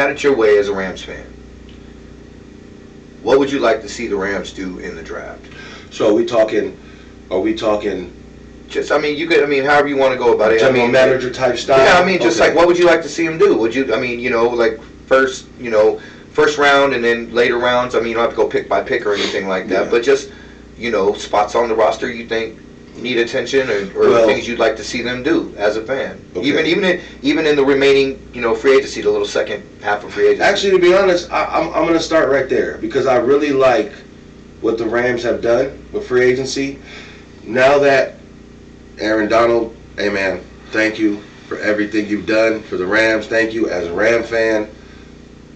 had it your way as a Rams fan, what would you like to see the Rams do in the draft? So are we talking just, I mean, you could, I mean, however you want to go about it. general manager type style? Yeah, I mean, just like, what would you like to see him do? Would you, I mean, you know, like first round and then later rounds. I mean, you don't have to go pick by pick or anything like that, but just, you know, spots on the roster you think need attention, or things you'd like to see them do as a fan. Okay. Even in the remaining, you know, free agency, the little second half of free agency. Actually, to be honest, I'm going to start right there because I really like what the Rams have done with free agency. Now that Aaron Donald, hey man, thank you for everything you've done for the Rams. Thank you as a Ram fan.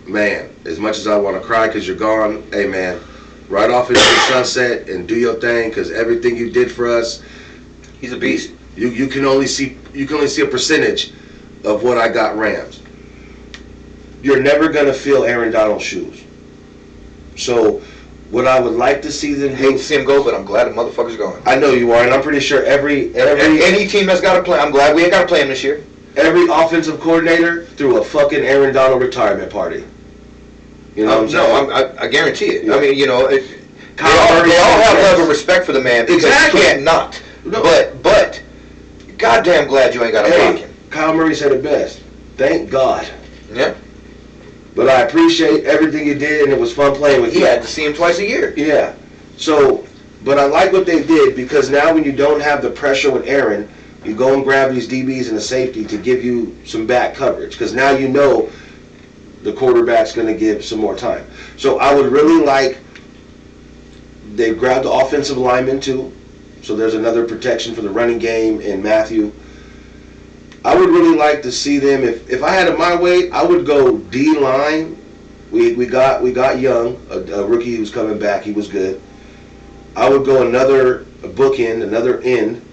Man, as much as I want to cry because you're gone, hey man, ride off into the sunset and do your thing because everything you did for us. He's a beast. You can only see a percentage of what I got Rams. You're never gonna fill Aaron Donald's shoes. So what I would like to see them do, hate to see him go, but I'm glad the motherfucker's going. I know you are, and I'm pretty sure every any team that's got to play, I'm glad we ain't got to play him this year. Every offensive coordinator threw a fucking Aaron Donald retirement party. You know what I'm saying? No, I guarantee it. Yeah. I mean, you know, they all have love and respect for the man because you can't not. No. But goddamn glad you ain't got to block him. Kyle Murray said it best. Thank God. Yeah. But I appreciate everything you did, and it was fun playing with you. He had to see him twice a year. Yeah. So, but I like what they did because now when you don't have the pressure with Aaron, you go and grab these DBs and a safety to give you some back coverage because now you know the quarterback's going to give some more time. So I would really like, they grabbed the offensive lineman too, so there's another protection for the running game in Matthew. I would really like to see them, if I had it my way, I would go D-line. We got Young, a rookie who's coming back. He was good. I would go another bookend, another end,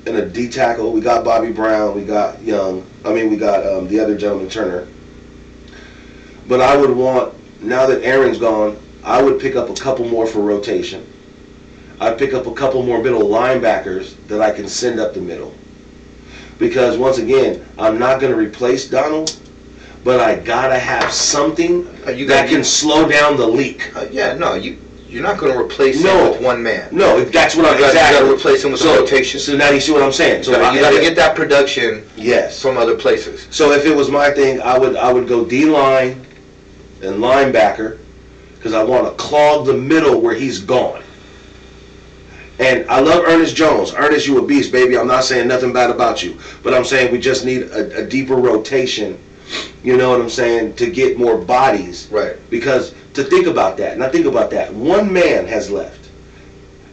and a D tackle. We got Bobby Brown. We got Young. We got the other gentleman, Turner. But I would want, now that Aaron's gone, I would pick up a couple more for rotation. I'd pick up a couple more middle linebackers that I can send up the middle. Because once again, I'm not going to replace Donald, but I gotta have something that can slow down the leak. You're not going to replace him with one man. No, that's what I'm exactly. You got to replace him with the rotation. So now you see what I'm saying. So you got to get that production. Yes. From other places. So if it was my thing, I would go D-line and linebacker because I want to clog the middle where he's gone. And I love Ernest Jones. Ernest, you a beast, baby. I'm not saying nothing bad about you. But I'm saying we just need a deeper rotation, you know what I'm saying, to get more bodies. Right. Because to think about that, now think about that. One man has left.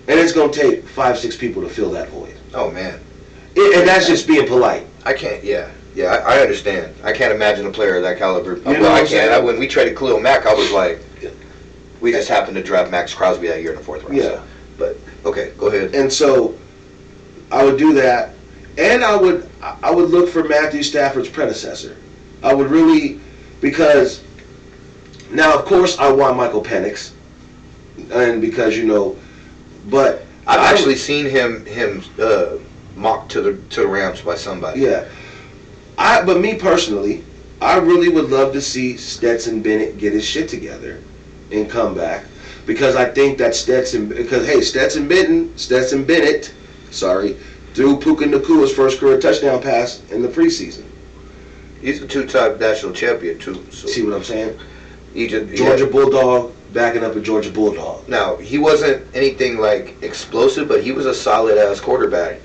And it's going to take 5-6 people to fill that void. Oh, man. And that's just being polite. I can't, I understand. I can't imagine a player of that caliber. You know I can't. When we traded Khalil Mack, I was like, we just happened to draft Max Crosby that year in the 4th round. Yeah. So. But okay, go ahead. And so I would do that, and I would look for Matthew Stafford's predecessor. I would really, because now of course I want Michael Penix, and because but I've actually seen him mocked to the Rams by somebody. Yeah, but me personally, I really would love to see Stetson Bennett get his shit together and come back. Because I think that Stetson Bennett, threw Puka Nakua's first career touchdown pass in the preseason. He's a 2-time national champion too. So. See what I'm saying? Georgia Bulldog backing up a Georgia Bulldog. Now he wasn't anything like explosive, but he was a solid ass quarterback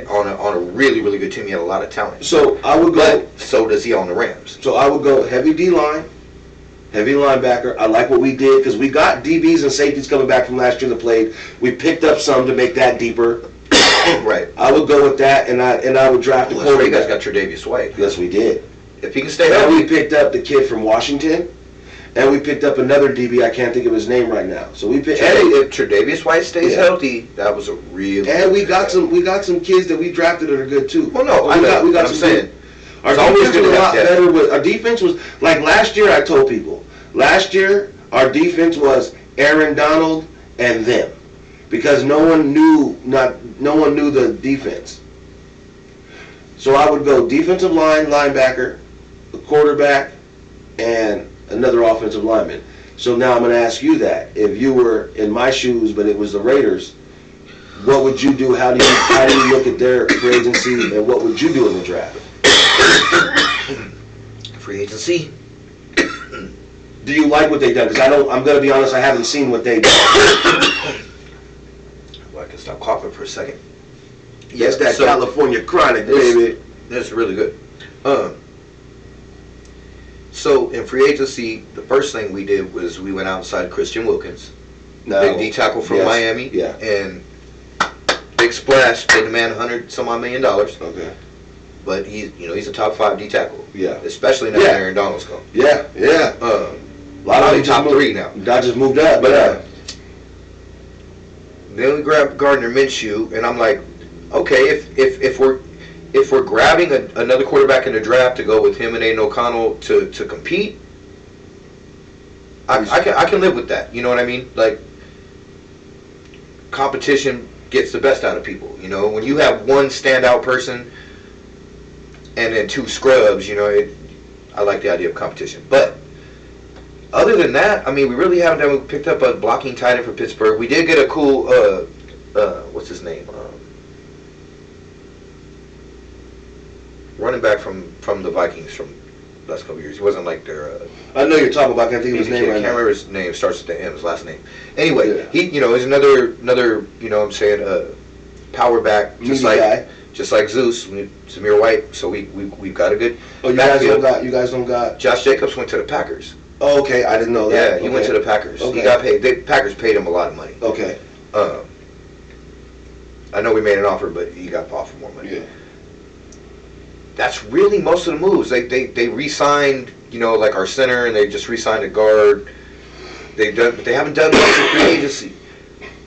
on a really really good team. He had a lot of talent. So I would go. But so does he on the Rams. So I would go heavy D line. Heavy linebacker. I like what we did because we got DBs and safeties coming back from last year that played. We picked up some to make that deeper. Right. I would go with that, and I would draft a quarterback. You guys got Tre'Davious White. Yes, we did. If he can stay healthy. And we picked up the kid from Washington, and we picked up another DB. I can't think of his name right now. So we picked. If Tre'Davious White stays healthy, that was a real. And we got some kids that we drafted that are good too. Well, no, we got some saying. Our defense was a lot better. Our defense was like last year. I told people. Last year, our defense was Aaron Donald and them, because no one knew the defense. So I would go defensive line, linebacker, a quarterback, and another offensive lineman. So now I'm going to ask you that. If you were in my shoes, but it was the Raiders, what would you do? How do you look at their free agency, and what would you do in the draft? Free agency. Do you like what they've done? Because I'm going to be honest, I haven't seen what they've done. Well, I can stop coughing for a second. Yes, that California chronic, baby. That's really good. So in free agency, the first thing we did was we went outside Christian Wilkins, big D tackle from Miami, and big splash, paid the man $100-some odd million. Okay. But he's a top 5 D tackle. Yeah. Especially now that Aaron Donald's gone. Yeah, yeah. A lot of them top 3 now. I just moved up, but then we grabbed Gardner Minshew, and I'm like, okay, if we're grabbing another quarterback in the draft to go with him and Aiden O'Connell to compete, I can live with that. You know what I mean? Like, competition gets the best out of people. You know, when you have one standout person and then 2 scrubs, I like the idea of competition. But other than that, I mean, we really haven't done. We picked up a blocking tight end for Pittsburgh. We did get a cool, what's his name? Running back from the Vikings from the last couple of years. He wasn't like their. I know you're talking about. I can't think of his name right now. I can't remember his name. Starts with the M. His last name. Anyway, he is another. What I'm saying, power back, just like Zeus, Zamir White. So we've got a good. Oh, you guys don't got. Josh Jacobs went to the Packers. Oh, okay, I didn't know that. Yeah, he went to the Packers. Okay. He got paid. The Packers paid him a lot of money. Okay. I know we made an offer, but he got offered more money. Yeah. That's really most of the moves. They re-signed, like our center, and they just re-signed a guard. But they haven't done much in free agency.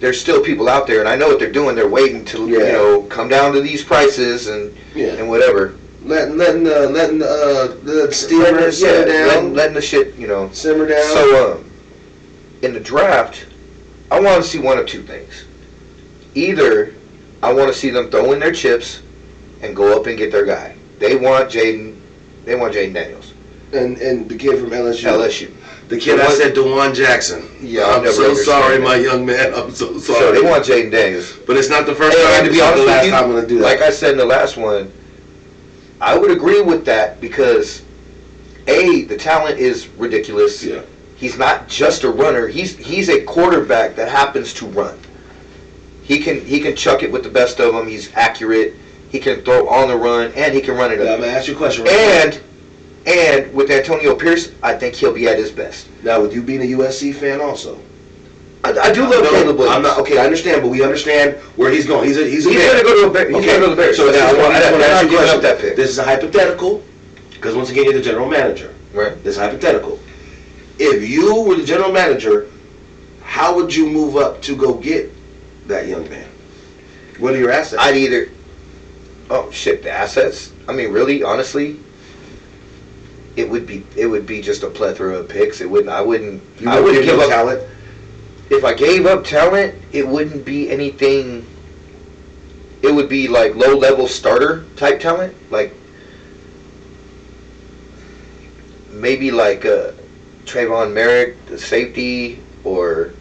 There's still people out there, and I know what they're doing. They're waiting to come down to these prices and whatever. Letting the steamer simmer down. Letting the shit, simmer down. So, in the draft, I want to see one of 2 things. Either I want to see them throw in their chips and go up and get their guy. They want Jayden Daniels. And the kid from LSU. LSU. The kid I said DeJuan Jackson. Yeah, I'm so sorry, my young man. I'm so sorry. So they want Jayden Daniels. But it's not the first time. To be honest the last with you, time I'm going to do that. Like I said in the last one, I would agree with that because the talent is ridiculous. Yeah. He's not just a runner. He's a quarterback that happens to run. He can chuck it with the best of them. He's accurate. He can throw on the run, and he can run it up. I'm going to ask you a question And with Antonio Pierce, I think he'll be at his best. Now, with you being a USC fan also. I do love Caleb Williams. I'm not, okay, I understand, but we understand where he's going. He's going to go to the Bears. He's going to go to the Bears. So now I want to ask you a question. That pick. This is a hypothetical, because once again, you're the general manager. Right. This is hypothetical. If you were the general manager, how would you move up to go get that young man? What are your assets? I'd either... Oh, shit, the assets? I mean, really, honestly... It would be just a plethora of picks. I wouldn't give up talent. If I gave up talent, it wouldn't be anything. It would be like low-level starter type talent, like maybe like Trayvon Merrick, the safety, or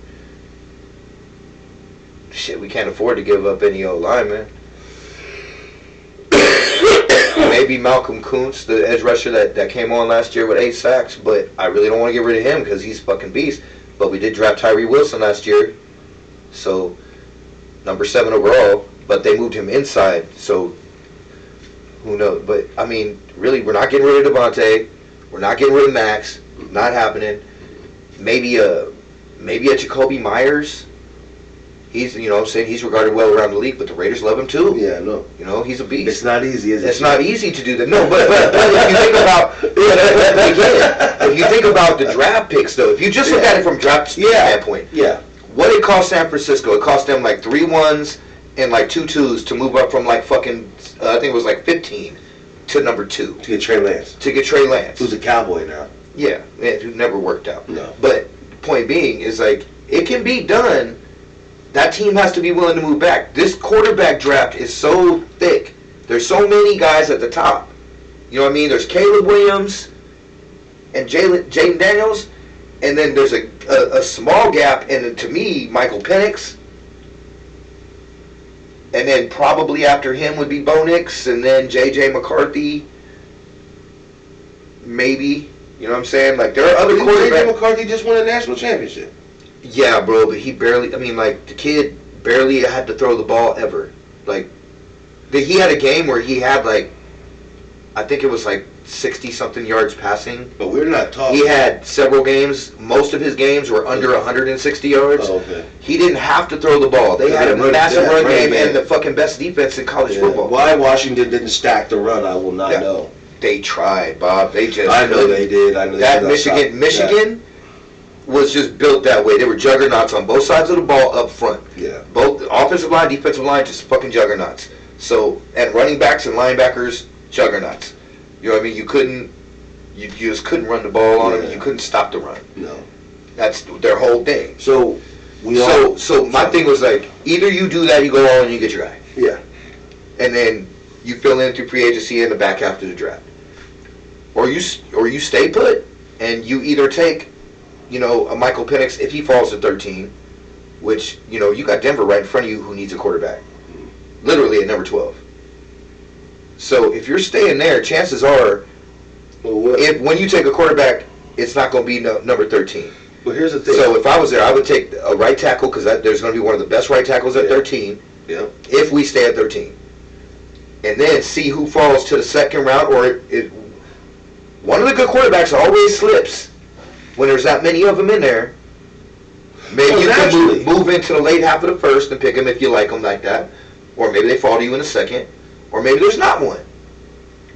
shit. We can't afford to give up any old lineman. Maybe Malcolm Kuntz, the edge rusher that came on last year with 8 sacks, but I really don't want to get rid of him because he's fucking beast. But we did draft Tyree Wilson last year, so number 7 overall, but they moved him inside, so who knows? But, I mean, really, we're not getting rid of Devontae. We're not getting rid of Max. Not happening. Maybe a Jacoby Myers. He's, he's regarded well around the league, but the Raiders love him too. Yeah, no. He's a beast. It's not easy, is it? It's not easy to do that. No, but if you think about, if you think about the draft picks, though, if you just look at it from draft standpoint, what it cost San Francisco? It cost them like 3 1s and like 2 2s to move up from like fucking, I think it was like 15 to number 2 to get Trey Lance. Who's a Cowboy now? Yeah, who never worked out. No. But point being is like it can be done. That team has to be willing to move back. This quarterback draft is so thick. There's so many guys at the top. You know what I mean? There's Caleb Williams, and Jayden Daniels, and then there's a small gap, and to me, Michael Penix. And then probably after him would be Bo Nix, and then J.J. McCarthy. Maybe. You know what I'm saying? Like, there are other quarterbacks. J.J. McCarthy just won a national championship. Yeah, bro, but he barely, I mean, like, the kid barely had to throw the ball ever. Like, he had a game where he had, like, I think it was like 60-something yards passing. But we're not talking. He had several games. Most of his games were under 160 yards. Oh, okay. He didn't have to throw the ball. They had a massive run game and the fucking best defense in college football. Why Washington didn't stack the run, I will not know. They tried, Bob. They just. I know they did. I know that Michigan was just built that way. They were juggernauts on both sides of the ball up front. Yeah. Both offensive line, defensive line, just fucking juggernauts. So, and running backs and linebackers, juggernauts. You know what I mean? You just couldn't run the ball on them. You couldn't stop the run. No. That's their whole thing. So my thing was like, either you do that, you go all and you get your guy. Yeah. And then you fill in through free agency in the back half of the draft. Or you stay put and you either take, you know, a Michael Penix if he falls to 13, which, you know, you got Denver right in front of you who needs a quarterback. Literally at number 12. So if you're staying there, chances are, when you take a quarterback, it's not going to be number 13. Well, here's the thing. So if I was there, I would take a right tackle because there's going to be one of the best right tackles at 13. Yeah. If we stay at 13, and then see who falls to the second round, or one of the good quarterbacks always slips when there's that many of them in there. Maybe you can move into the late half of the first and pick them if you like them like that, or maybe they fall to you in the second, or maybe there's not one.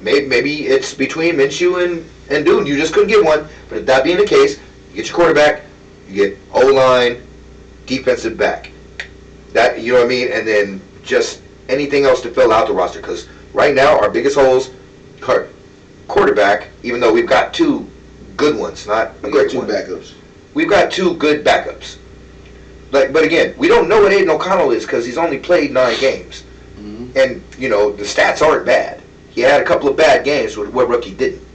Maybe it's between Minshew and Dune. You just couldn't get one. But if that being the case, you get your quarterback, you get O-line, defensive back. That, you know what I mean? And then just anything else to fill out the roster. Because right now, our biggest holes, quarterback, even though we've got two good ones, not a great one. Backups. We've got two good backups. But again, we don't know what Aiden O'Connell is because he's only played 9 games. Mm-hmm. And, you know, the stats aren't bad. He had a couple of bad games what rookie didn't.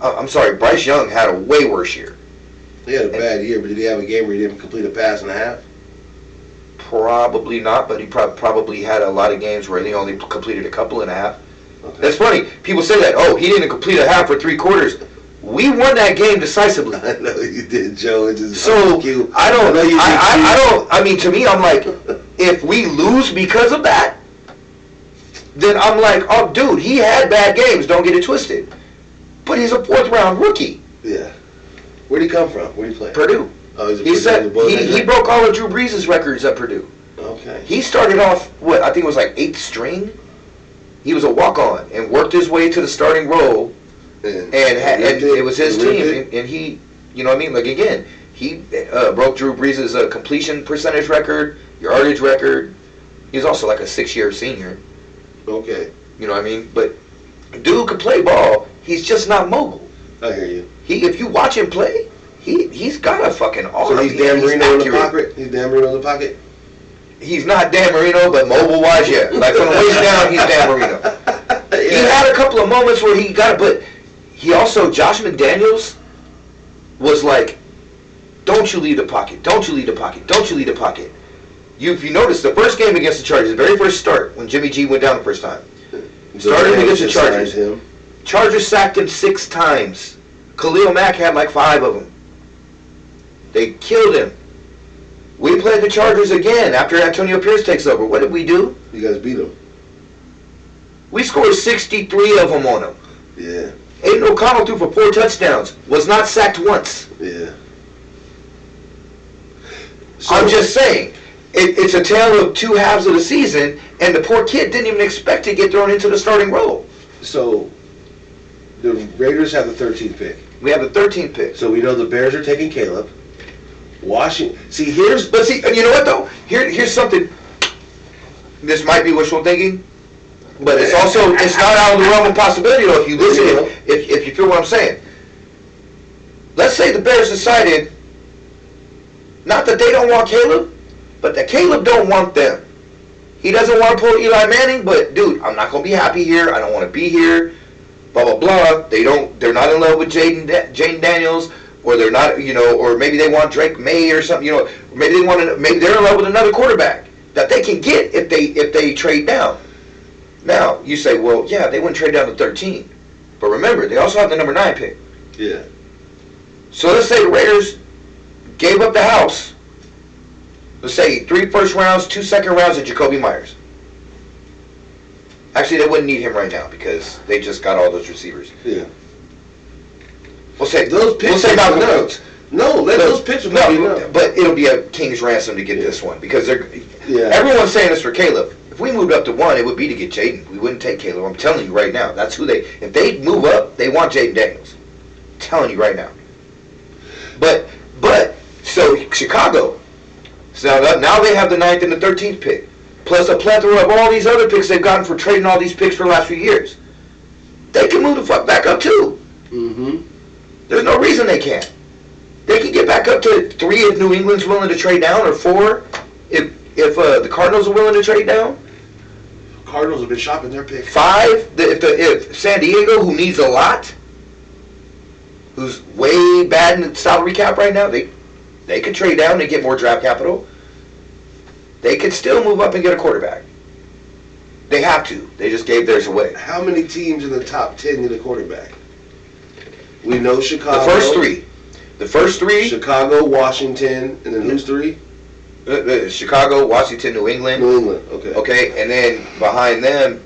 I'm sorry, Bryce Young had a way worse year. He had a bad year, but did he have a game where he didn't complete a pass and a half? Probably not, but he probably had a lot of games where he only completed a couple and a half. Okay. That's funny. People say that, oh, he didn't complete a half for 3 quarters. We won that game decisively. I know you did, Joe. It's just so cute. I mean, to me, I'm like, if we lose because of that, then I'm like, oh, dude, he had bad games. Don't get it twisted. But he's a 4th-round rookie. Yeah. Where'd he come from? Where'd he play? Purdue. Oh, he broke all of Drew Brees' records at Purdue. Okay. He started off, I think it was like 8th string. He was a walk-on and worked his way to the starting role. And it was his team. And he, you know what I mean? Like, again, he broke Drew Brees' completion percentage record, yardage record. He was also like a 6-year senior. Okay. You know what I mean? But dude could play ball. He's just not mobile. I hear you. If you watch him play, he's got a fucking arm. So he's Dan Marino in the pocket? He's Dan Marino in the pocket? He's not Dan Marino, but mobile-wise, yeah. Like, from the waist down, he's Dan Marino. Yeah. He had a couple of moments where he got it, but he also, Josh McDaniels was like, don't you leave the pocket, don't you leave the pocket, don't you leave the pocket. If you notice, the first game against the Chargers, the very first start, when Jimmy G went down the first time, started against the Chargers. Chargers sacked him 6 times. Khalil Mack had like 5 of them. They killed him. We played the Chargers again after Antonio Pierce takes over. What did we do? You guys beat them. We scored 63 of them on them. Yeah. Aiden O'Connell threw for 4 touchdowns. Was not sacked once. Yeah. So, I'm just saying. It's a tale of 2 halves of the season, and the poor kid didn't even expect to get thrown into the starting role. So, the Raiders have the 13th pick. We have the 13th pick. So we know the Bears are taking Caleb. Washington. But you know what though? Here's something. This might be wishful thinking, but it's not out of the realm of possibility though. If you listen, if you feel what I'm saying. Let's say the Bears decided, not that they don't want Caleb, but that Caleb don't want them. He doesn't want to pull Eli Manning, but dude, I'm not going to be happy here. I don't want to be here. blah blah blah. They're not in love with Jayden Daniels, or they're not, or maybe they want Drake May or something, maybe maybe they're in love with another quarterback that they can get if they trade down. Now you say, well, yeah, they wouldn't trade down to 13, but remember they also have the number 9 pick. Yeah. So let's say the Raiders gave up the house. Let's say 3 first rounds, 2 second rounds of Jacoby Myers. Actually, they wouldn't need him right now because they just got all those receivers. Yeah. We'll say those picks. We'll say Malcolm Brooks. No, those picks will be enough. But it'll be a king's ransom to get this one because everyone's saying this for Caleb. If we moved up to 1, it would be to get Jayden. We wouldn't take Caleb. I'm telling you right now. That's who if they move up, they want Jayden Daniels. I'm telling you right now. But so Chicago. So now they have the 9th and the 13th pick, plus a plethora of all these other picks they've gotten for trading all these picks for the last few years. They can move the fuck back up too. Mm-hmm. There's no reason they can't. They can get back up to 3 if New England's willing to trade down, or 4 if the Cardinals are willing to trade down. Cardinals have been shopping their pick. 5 if San Diego, who needs a lot, who's way bad in the salary cap right now, they could trade down and get more draft capital. They could still move up and get a quarterback. They have to. They just gave theirs away. How many teams in the top 10 need a quarterback? We know Chicago. The first three. Chicago, Washington, and then who's 3? Chicago, Washington, New England. New England, okay. Okay, and then behind them,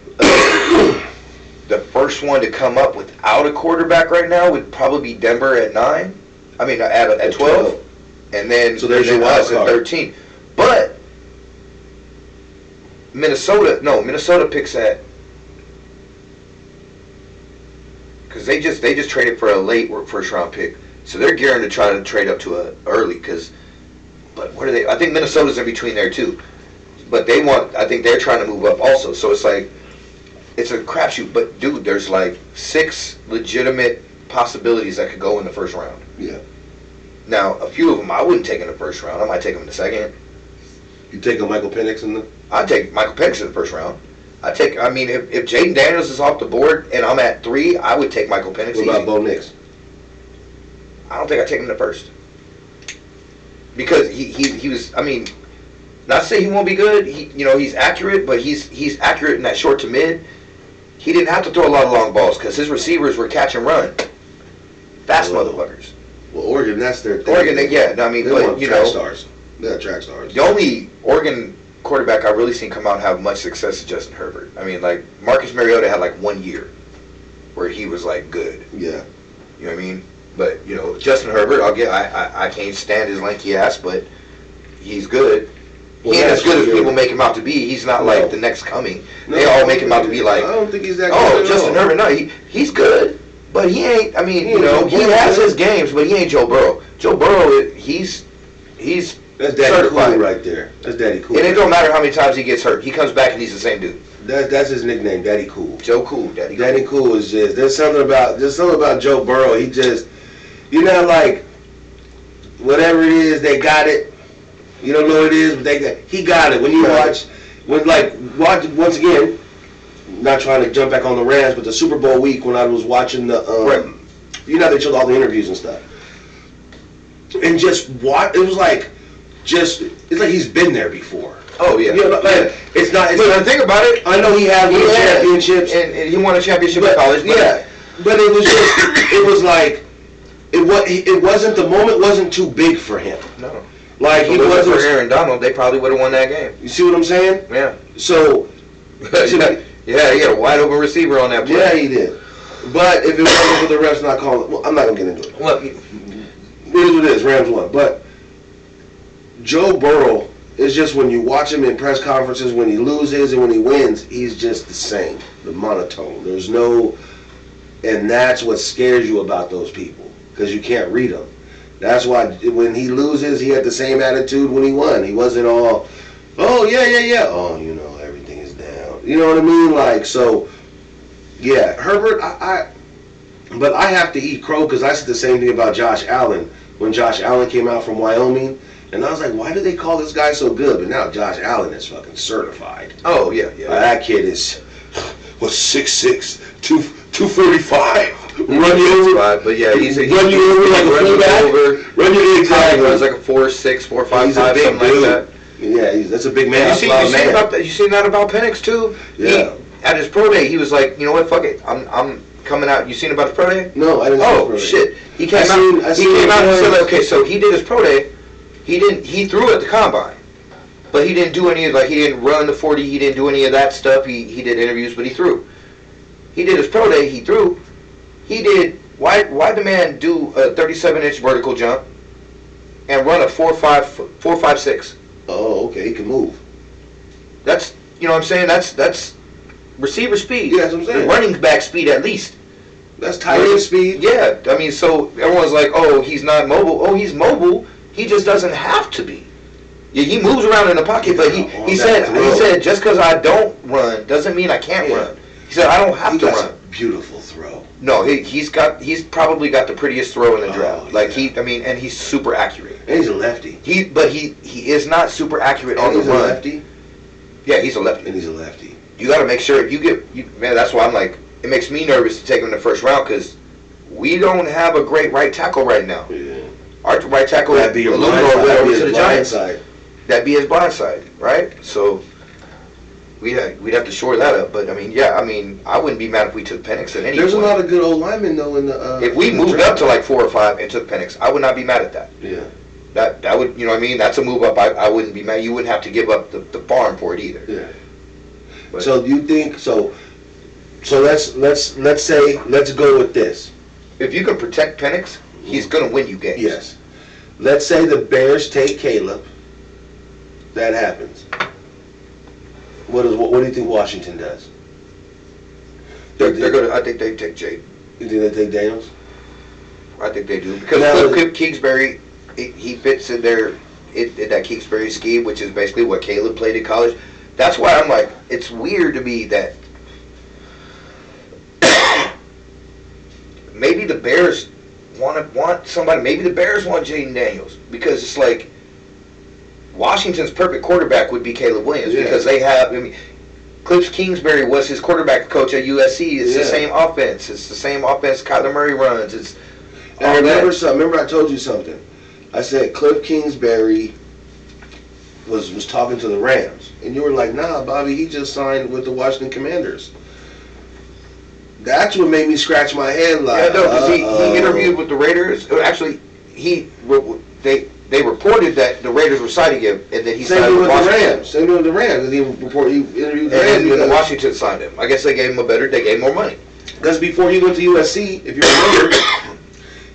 the first one to come up without a quarterback right now would probably be Denver at 9. I mean, at 12. And then, so there's your us wild at card. 13. But Minnesota picks at, because they just traded for a late first round pick, so they're gearing to try to trade up to a early. But what are they? I think Minnesota's in between there too. But I think they're trying to move up also. So it's like, it's a crapshoot. But dude, there's like 6 legitimate possibilities that could go in the first round. Yeah. Now, a few of them I wouldn't take in the first round. I might take them in the second. You take a Michael Penix in the? I'd take Michael Penix in the first round. If Jayden Daniels is off the board and I'm at 3, I would take Michael Penix. What about Bo Nix? I don't think I'd take him in the first. Because he was, not to say he won't be good. He's accurate, but he's accurate in that short to mid. He didn't have to throw a lot of long balls because his receivers were catch and run. Fast motherfuckers. Well, Oregon, that's their thing. Oregon, they want track stars. They got track stars. The only Oregon quarterback I've really seen come out and have much success is Justin Herbert. Marcus Mariota had 1 year where he was good. Yeah. You know what I mean? But Justin Herbert, I can't stand his lanky ass, but he's good. He ain't as good as people make him out to be. He's not like the next coming. They all make him out to be like, I don't think he's that good. Oh, Justin Herbert, no, he's good. But he ain't, he has his games, but he ain't Joe Burrow. Joe Burrow, he's that's Daddy certified. Cool right there. That's Daddy Cool. And it don't matter how many times he gets hurt. He comes back and he's the same dude. That's his nickname, Daddy Cool. Joe Cool, Daddy Cool. Daddy Cool is just, there's something about Joe Burrow. He just, whatever it is, they got it. You don't know what it is, but he got it. When you watch, once again, not trying to jump back on the Rams, but the Super Bowl week when I was watching the, they showed all the interviews and stuff. And just what, it was it's like he's been there before. Oh yeah. It's not. Think about it. I know he had championships, and he won a championship in college. But it was just, it wasn't, the moment wasn't too big for him. No. He wasn't for Aaron Donald, they probably would have won that game. You see what I'm saying? Yeah. So. He had a wide open receiver on that play. Yeah, he did. But if it wasn't for the refs not calling, I'm not gonna get into it. Well, it is what it is. Rams won, but Joe Burrow is just, when you watch him in press conferences, when he loses and when he wins, he's just the same, the monotone. There's no, and that's what scares you about those people, because you can't read them. That's why when he loses, he had the same attitude when he won. He wasn't all, oh yeah. Oh, everything is down. You know what I mean? So, yeah, Herbert. But I have to eat crow because I said the same thing about Josh Allen when Josh Allen came out from Wyoming. And I was like, why do they call this guy so good? But now Josh Allen is fucking certified. Oh, yeah. That kid is, was 6'6", 245. Run you over, but yeah, he's run you over like a fullback. Run you exactly. Runs like a 4'6", 4'5", He's a big something dude. like that. Yeah, that's a big man. You seen that about Penix too? Yeah. At his pro day, he was like, you know what, fuck it, I'm coming out. You seen about his pro day? No, I didn't. Oh shit, he came out. He came out and said, like, okay, so he did his pro day. He threw at the combine, but he didn't do any of he didn't run the 40. He didn't do any of that stuff. He did interviews, but he threw. He did his pro day. He threw. He did. Why the man do a 37-inch vertical jump and run a 4.56? Oh, okay, he can move. That's, you know what I'm saying? That's receiver speed. Yeah, that's what I'm saying. Running back speed at least. That's tight end speed. Yeah, I mean, so everyone's like, oh, he's not mobile. Oh, he's mobile. He just doesn't have to be. Yeah, he moves around in the pocket, but he said just because I don't run doesn't mean I can't run. He said I don't have to run. A beautiful throw. No, he's probably got the prettiest throw in the draft. And he's super accurate. And he's a lefty. He is not super accurate on the run. A lefty. Yeah, he's a lefty. And he's a lefty. You got to make sure man. That's why I'm like, it makes me nervous to take him in the first round because we don't have a great right tackle right now. Yeah. Our right tackle that'd be your blind to the Giants. Side. That'd be his blind side, right? So we'd have to shore that up. But I mean, I wouldn't be mad if we took Penix at any There's point. a lot of good old linemen though in the. If we moved up to like 4 or 5 and took Penix, I would not be mad at that. Yeah. That would, you know what I mean? That's a move up. I wouldn't be mad. You wouldn't have to give up the farm for it either. Yeah. But, so you think so? So let's go with this. If you can protect Penix, he's gonna win you games. Yes. Let's say the Bears take Caleb. That happens. What do you think Washington does? They're gonna. I think they take Jayden. You think they take Daniels? I think they do because Cliff Kingsbury, he fits in in that Kingsbury scheme, which is basically what Caleb played in college. That's why I'm like, it's weird to me that maybe the Bears want somebody. Maybe the Bears want Jayden Daniels because it's like Washington's perfect quarterback would be Caleb Williams because they have. I mean, Cliff Kingsbury was his quarterback coach at USC. It's the same offense. It's the same offense Kyler Murray runs. It's. And remember I told you something. I said Cliff Kingsbury was talking to the Rams, and you were like, "Nah, Bobby, he just signed with the Washington Commanders." That's what made me scratch my head. Like, because he interviewed with the Raiders. Actually, they reported that the Raiders were signing him, and then he signed with Washington. Same with the Rams. He interviewed the Rams, and then Washington signed him. I guess they gave him more money. Because before he went to USC, if you remember,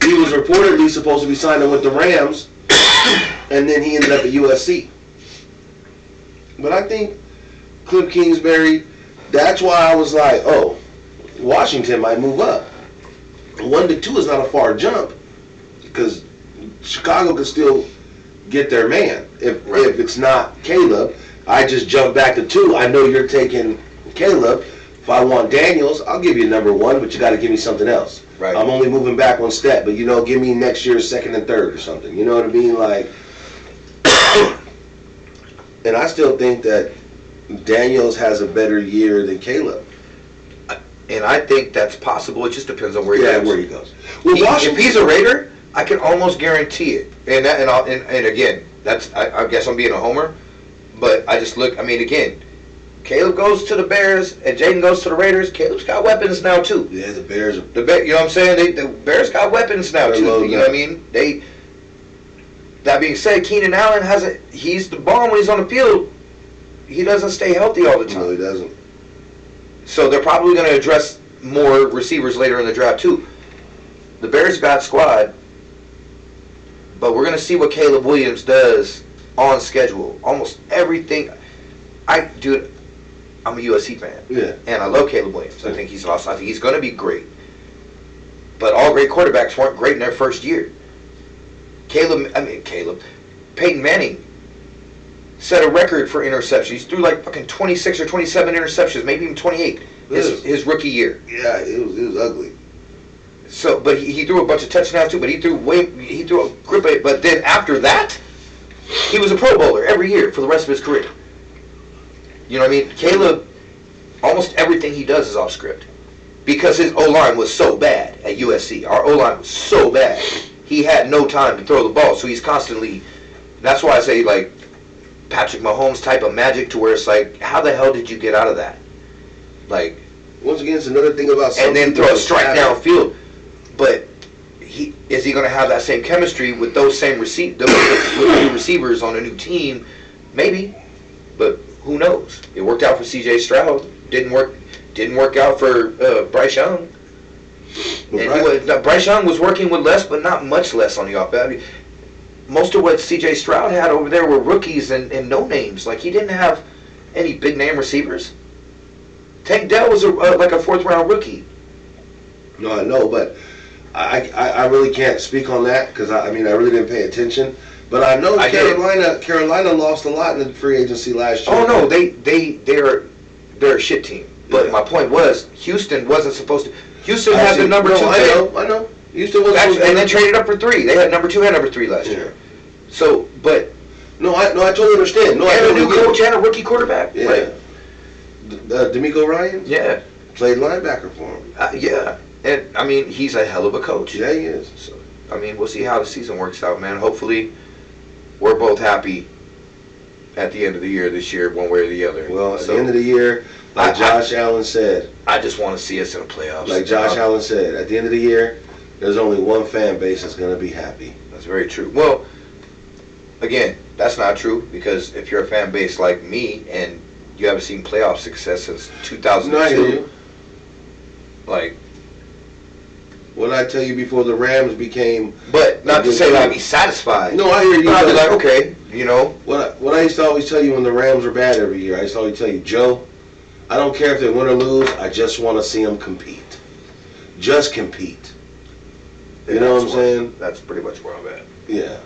he was reportedly supposed to be signing with the Rams, and then he ended up at USC. But I think Cliff Kingsbury, that's why I was like, oh, Washington might move up. 1 to 2 is not a far jump, because Chicago could still get their man. If it's not Caleb, I just jump back to 2. I know you're taking Caleb. If I want Daniels, I'll give you number 1, but you got to give me something else. Right. I'm only moving back 1 step, but give me next year's 2nd and 3rd or something. You know what I mean? Like, and I still think that Daniels has a better year than Caleb. And I think that's possible. It just depends on where he goes. Where he goes. Well, if he's a Raider, I can almost guarantee it. And again, I guess I'm being a homer, but I just look. I mean, again, Caleb goes to the Bears and Jayden goes to the Raiders. Caleb's got weapons now too. Yeah, the Bears. You know what I'm saying? The Bears got weapons now too. You know what I mean? That being said, Keenan Allen he's the bomb when he's on the field. He doesn't stay healthy all the time. No, he doesn't. So they're probably going to address more receivers later in the draft too. The Bears got squad, but we're going to see what Caleb Williams does on schedule. Almost everything. I'm a USC fan. Yeah. And I love Caleb Williams. I think he's awesome. I think he's going to be great. But all great quarterbacks weren't great in their first year. Peyton Manning set a record for interceptions. He threw like fucking 26 or 27 interceptions, maybe even 28 his rookie year. Yeah, it was ugly. So, but he threw a bunch of touchdowns too. But he threw a grip. But then after that, he was a Pro Bowler every year for the rest of his career. You know what I mean? Caleb, almost everything he does is off script. Because his O-line was so bad at USC. Our O-line was so bad. He had no time to throw the ball. So he's constantly, that's why I say, like, Patrick Mahomes type of magic, to where it's like, how the hell did you get out of that? Like, once again, it's another thing about and then throw a strike downfield. But is he going to have that same chemistry with those same with new receivers on a new team? Maybe, but who knows? It worked out for C.J. Stroud. Didn't work out for Bryce Young. And Bryce Young was working with less, but not much less on the offense. I mean, most of what C.J. Stroud had over there were rookies and no names. Like, he didn't have any big name receivers. Tank Dell was like a 4th round rookie. No, I know, but I really can't speak on that because I really didn't pay attention. But I know Carolina lost a lot in the free agency last year. Oh no, they're a shit team. But my point was, Houston wasn't supposed to. Houston had the number 2 pick. I know. Houston was and then traded up for 3. They had number 2 and number 3 last year. So, but I totally understand. No, and a new coach and a rookie quarterback. Yeah. Right. D'Amico Ryan. Yeah. Played linebacker for him. Yeah, and I mean, he's a hell of a coach. Yeah, he is. So, I mean, we'll see how the season works out, man. Hopefully, we're both happy at the end of the year this year, one way or the other. Well, at the end of the year, like Josh Allen said, I just want to see us in the playoffs. Like Josh Allen said, at the end of the year, there's only one fan base that's going to be happy. That's very true. Well, again, that's not true, because if you're a fan base like me and you haven't seen playoff success since 2002, like, what did I tell you before the Rams became? But not to say that I'd be satisfied. No, I hear you. But I'd be like, okay, you know. What I used to always tell you when the Rams were bad every year, I used to always tell you, Joe, I don't care if they win or lose. I just want to see them compete. Just compete. You know what I'm saying? That's pretty much where I'm at. Yeah.